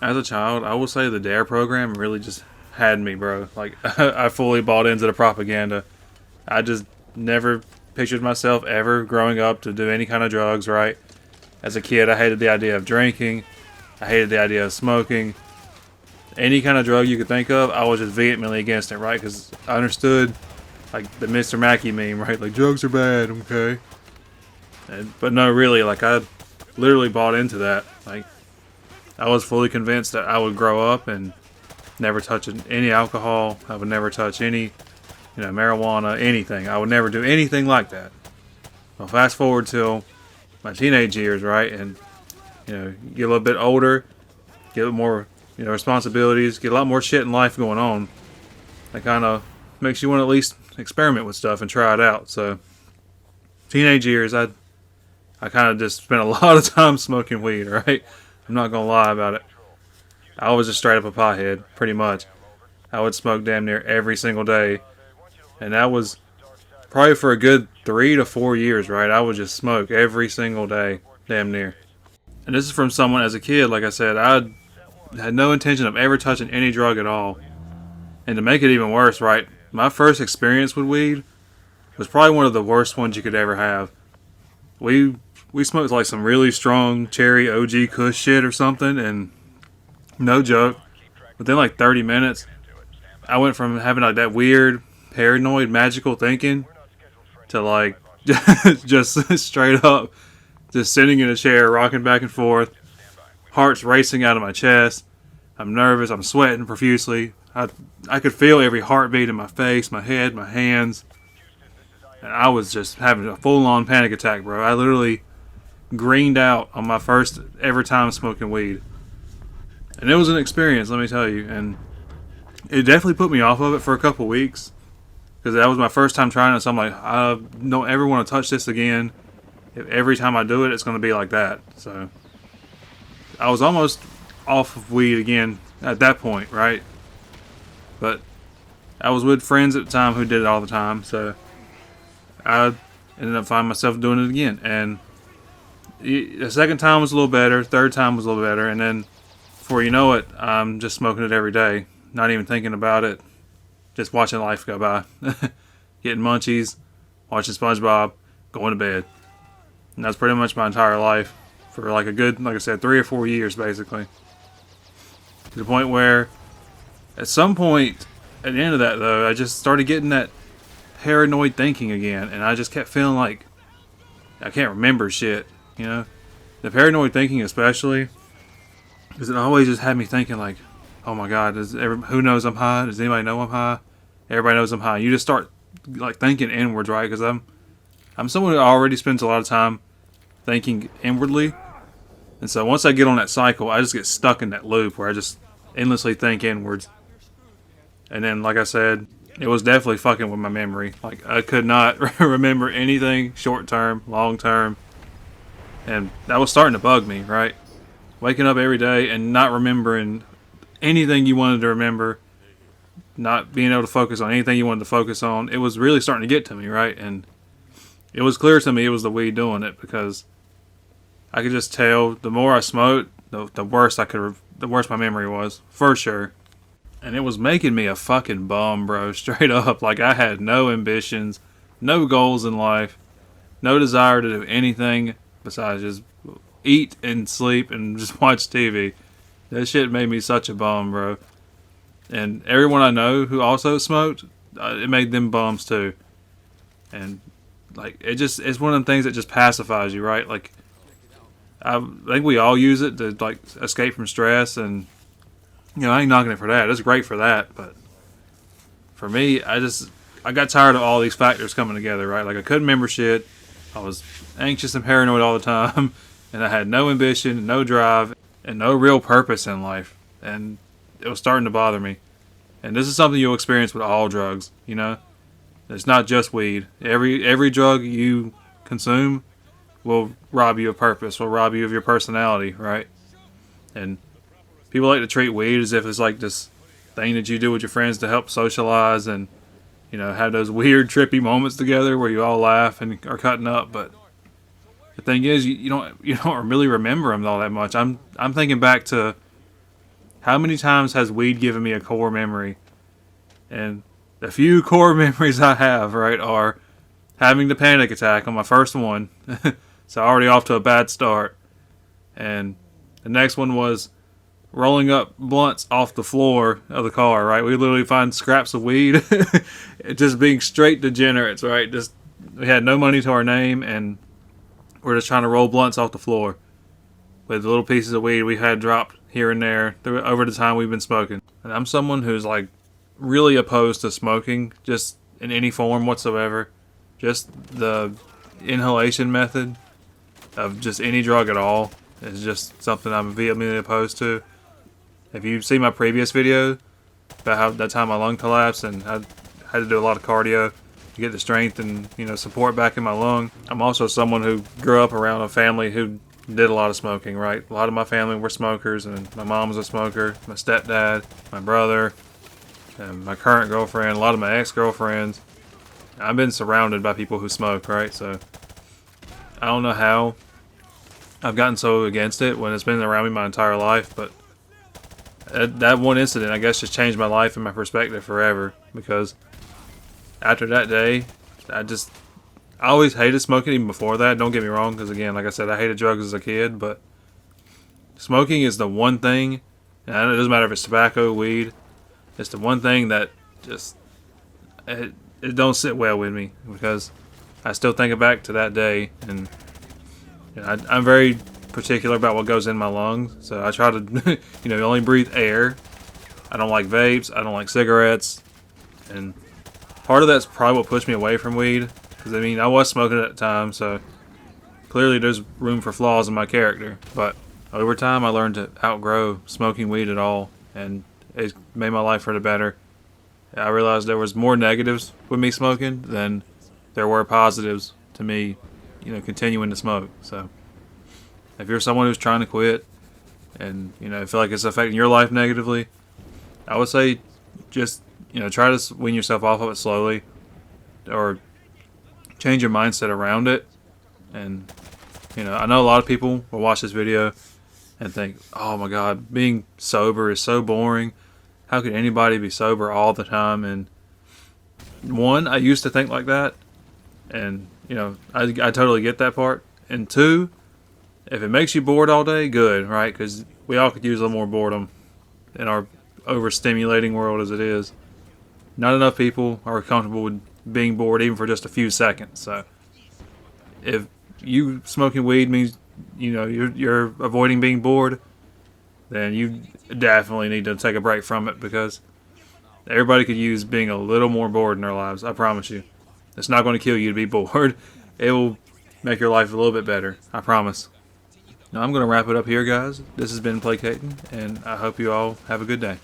As a child, I will say the Dare program really just had me, bro. Like, I fully bought into the propaganda. I just never pictured myself ever growing up to do any kind of drugs, right? As a kid, I hated the idea of drinking. I hated the idea of smoking. Any kind of drug you could think of, I was just vehemently against it, right? Because I understood, like, the Mr. Mackey meme, right? Like, drugs are bad, okay? But no, really, like, I literally bought into that. Like, I was fully convinced that I would grow up and never touch any alcohol. I would never touch any, marijuana, anything. I would never do anything like that. Well, fast forward till my teenage years, right? And, you get a little bit older, get a little more, responsibilities, get a lot more shit in life going on. That kind of makes you want to at least experiment with stuff and try it out. So, teenage years, I kind of just spent a lot of time smoking weed, right? I'm not going to lie about it. I was just straight up a pothead, pretty much. I would smoke damn near every single day. And that was probably for a good 3 to 4 years, right? I would just smoke every single day, damn near. And this is from someone as a kid, like I said, I had no intention of ever touching any drug at all. And to make it even worse, right? My first experience with weed was probably one of the worst ones you could ever have. We smoked like some really strong cherry OG Kush shit or something, and no joke, within like 30 minutes, I went from having like that weird, paranoid, magical thinking to like just straight up, just sitting in a chair, rocking back and forth, heart's racing out of my chest. I'm nervous. I'm sweating profusely. I could feel every heartbeat in my face, my head, my hands. And I was just having a full-on panic attack, bro. I literally greened out on my first ever time smoking weed. And it was an experience, let me tell you. And it definitely put me off of it for a couple weeks. Because that was my first time trying it. So I'm like, I don't ever want to touch this again. If every time I do it, it's going to be like that. So I was almost off of weed again at that point, right? But I was with friends at the time who did it all the time. So I ended up finding myself doing it again. And the second time was a little better. Third time was a little better. And then before you know it, I'm just smoking it every day. Not even thinking about it. Just watching life go by. Getting munchies, watching SpongeBob, going to bed. And that's pretty much my entire life. For like a good, like I said, 3 or 4 years basically. To the point where, at some point, at the end of that though, I just started getting that paranoid thinking again. And I just kept feeling like I can't remember shit, you know? The paranoid thinking especially, because it always just had me thinking like, oh my god, who knows I'm high? Does anybody know I'm high? Everybody knows I'm high. You just start like thinking inwards, right? Because I'm someone who already spends a lot of time thinking inwardly. And so once I get on that cycle, I just get stuck in that loop where I just endlessly think inwards. And then, like I said, it was definitely fucking with my memory. Like, I could not remember anything short term, long term. And that was starting to bug me, right? Waking up every day and not remembering anything you wanted to remember, not being able to focus on anything you wanted to focus on. It was really starting to get to me, right? And it was clear to me it was the weed doing it, because I could just tell the more I smoked, the worse the worse my memory was, for sure. And it was making me a fucking bum, bro, straight up. Like, I had no ambitions, no goals in life, no desire to do anything besides just eat and sleep and just watch TV. That shit made me such a bum, bro. And everyone I know who also smoked, it made them bums too. And like, it's one of the things that just pacifies you, right? Like, I think we all use it to like escape from stress, and I ain't knocking it for that. It's great for that, but for me, I got tired of all these factors coming together, right? Like, I couldn't remember shit. I was anxious and paranoid all the time, and I had no ambition, no drive, and no real purpose in life. And it was starting to bother me. And this is something you'll experience with all drugs, It's not just weed. Every drug you consume will rob you of purpose, will rob you of your personality, right? And people like to treat weed as if it's like this thing that you do with your friends to help socialize and, have those weird trippy moments together where you all laugh and are cutting up. But the thing is, you don't really remember them all that much. I'm thinking back to how many times has weed given me a core memory? And the few core memories I have, right, are having the panic attack on my first one. So already off to a bad start. And the next one was rolling up blunts off the floor of the car, right? We literally find scraps of weed. Just being straight degenerates, right? Just, we had no money to our name, and we're just trying to roll blunts off the floor with little pieces of weed we had dropped here and there over the time we've been smoking. And I'm someone who's like really opposed to smoking, just in any form whatsoever. Just the inhalation method of just any drug at all is just something I'm vehemently opposed to. If you see my previous video about how that time my lung collapsed and I had to do a lot of cardio to get the strength and, you know, support back in my lung. I'm also someone who grew up around a family who did a lot of smoking, right? A lot of my family were smokers, and my mom was a smoker, my stepdad, my brother, and my current girlfriend, a lot of my ex-girlfriends. I've been surrounded by people who smoke, right? So I don't know how I've gotten so against it when it's been around me my entire life, but that one incident, I guess, just changed my life and my perspective forever. Because after that day, I always hated smoking even before that. Don't get me wrong, because again, like I said, I hated drugs as a kid, but smoking is the one thing, and it doesn't matter if it's tobacco, weed, it's the one thing that just, it don't sit well with me, because I still think back to that day, and you know, I'm very particular about what goes in my lungs, so I try to only breathe air. I don't like vapes, I don't like cigarettes, and part of that's probably what pushed me away from weed, because I mean, I was smoking at the time, so clearly there's room for flaws in my character, but over time I learned to outgrow smoking weed at all, and it made my life for the better. I realized there was more negatives with me smoking than there were positives to me, continuing to smoke. So if you're someone who's trying to quit and, feel like it's affecting your life negatively, I would say just, try to wean yourself off of it slowly, or change your mindset around it. And, I know a lot of people will watch this video and think, oh my God, being sober is so boring. How could anybody be sober all the time? And one, I used to think like that. And, I totally get that part. And two, if it makes you bored all day, good, right? Because we all could use a little more boredom in our overstimulating world as it is. Not enough people are comfortable with being bored even for just a few seconds. So if you smoking weed means, you're avoiding being bored, then you definitely need to take a break from it, because everybody could use being a little more bored in their lives. I promise you. It's not going to kill you to be bored. It will make your life a little bit better. I promise. Now I'm going to wrap it up here, guys. This has been Placating, and I hope you all have a good day.